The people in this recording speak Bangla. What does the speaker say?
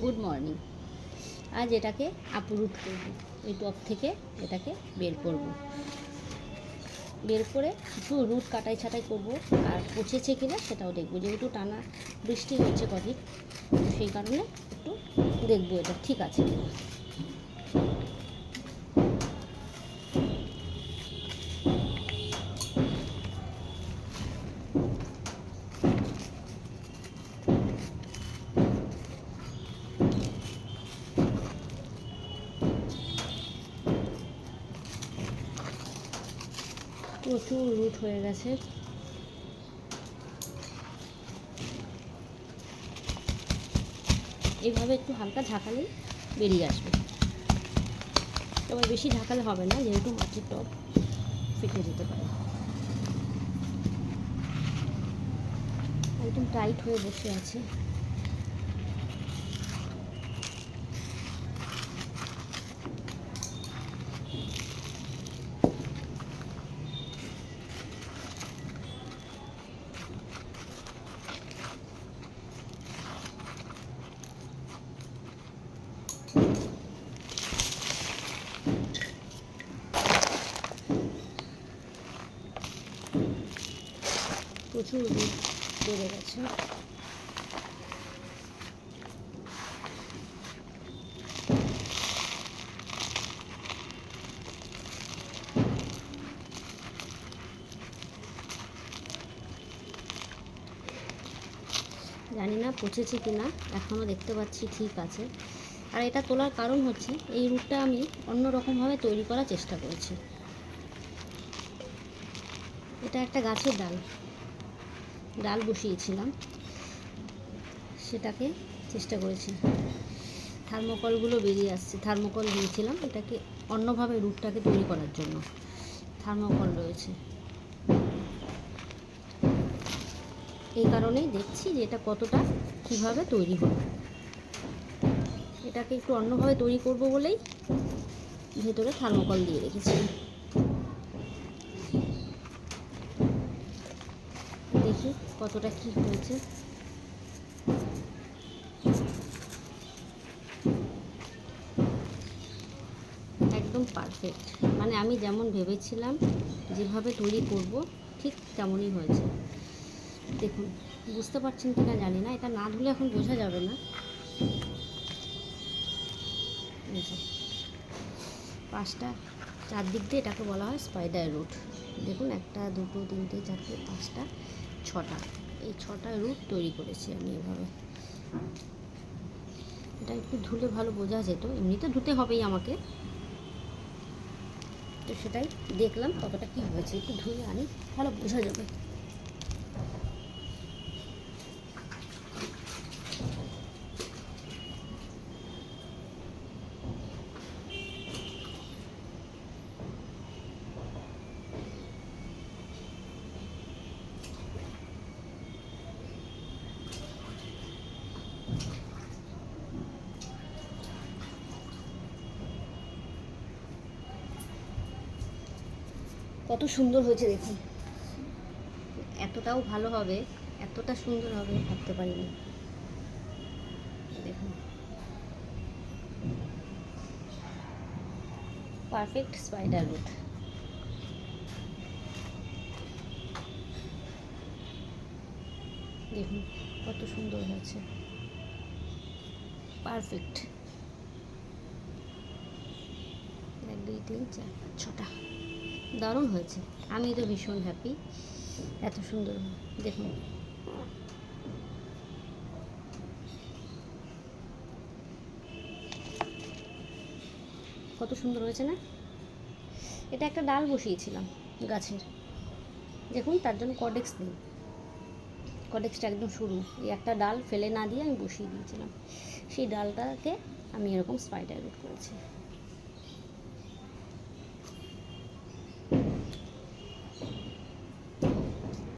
Good morning. আজ এটাকে আপরুট করব, এই টব থেকে এটাকে বের করব। বের করে কিছু রুট কাটাই ছাটাই করব, আর পচেছে কিনা সেটাও দেখব। যেহেতু টানা বৃষ্টি হচ্ছে কদিন, সেই কারণে একটু দেখবো এটা ঠিক আছে কিনা। প্রচুর রুট হয়ে গেছে। এইভাবে একটু হালকা ঝাঁকালেই বেরিয়ে আসবে, তবে বেশি ঝাঁকালে হবে না, যেহেতু মাটির টব ফেটে যেতে পারে। একদম টাইট হয়ে বসে আছে। প্রচুর রুট বেড়ে গেছে। জানি না পচেছে কিনা, এখনও দেখতে পাচ্ছি ঠিক আছে। আর এটা তোলার কারণ হচ্ছে, এই রুটটা আমি অন্য রকমভাবে তৈরি করার চেষ্টা করেছি। এটা একটা গাছের ডাল বসিয়েছিলাম, সেটাকে চেষ্টা করেছি। থার্মোকলগুলো বেরিয়ে আসছে, থার্মোকল দিয়েছিলাম এটাকে অন্যভাবে রুটটাকে তৈরি করার জন্য। থার্মোকল রয়েছে, এই কারণেই দেখছি যে এটা কতটা কীভাবে তৈরি হবে। এটাকে একটু অন্যভাবে তৈরি করব বলেই ভেতরে থার্মোকল দিয়ে রেখেছি। দেখি কতটা কি হয়েছে। একদম পারফেক্ট, মানে আমি যেমন ভেবেছিলাম যেভাবে তৈরি করব ঠিক তেমনই হয়েছে। দেখুন, বুঝতে পারছেন কিনা জানি না, এটা না ধুলে এখন বোঝা যাবে না। পাঁচটা চারদিক দিয়ে এটাকে বলা হয় স্পাইডার রুট। দেখুন, 1 2 3 4 5 6টা, এই 6টা রুট তৈরি করেছি আমি এভাবে। এটা একটু ধুলে ভালো বোঝা যেত, এমনিতে ধুতে হবেই আমাকে, তো সেটাই দেখলাম কতটা কী হয়েছে। একটু ধুয়ে আনি, ভালো বোঝা যাবে। কত সুন্দর হয়েছে দেখুন, এতটাও ভালো হবে, এতটা সুন্দর হবে ভাবতে পারিনি। দেখুন, পারফেক্ট স্পাইডার রুট। দেখুন কত সুন্দর হয়েছে, পারফেক্ট। 1 2 3 4 6টা, দারুণ হয়েছে। আমি তো ভীষণ হ্যাপি, এত সুন্দর। দেখুন, কত সুন্দর হয়েছে না? এটা একটা ডাল বসিয়েছিলাম গাছের, দেখুন, তার জন্য কডেক্স নেই, কডেক্সটা একদম সরু। এই একটা ডাল ফেলে না দিয়ে আমি বসিয়ে দিয়েছিলাম, সেই ডালটাকে আমি এরকম স্পাইডার রুট করেছি।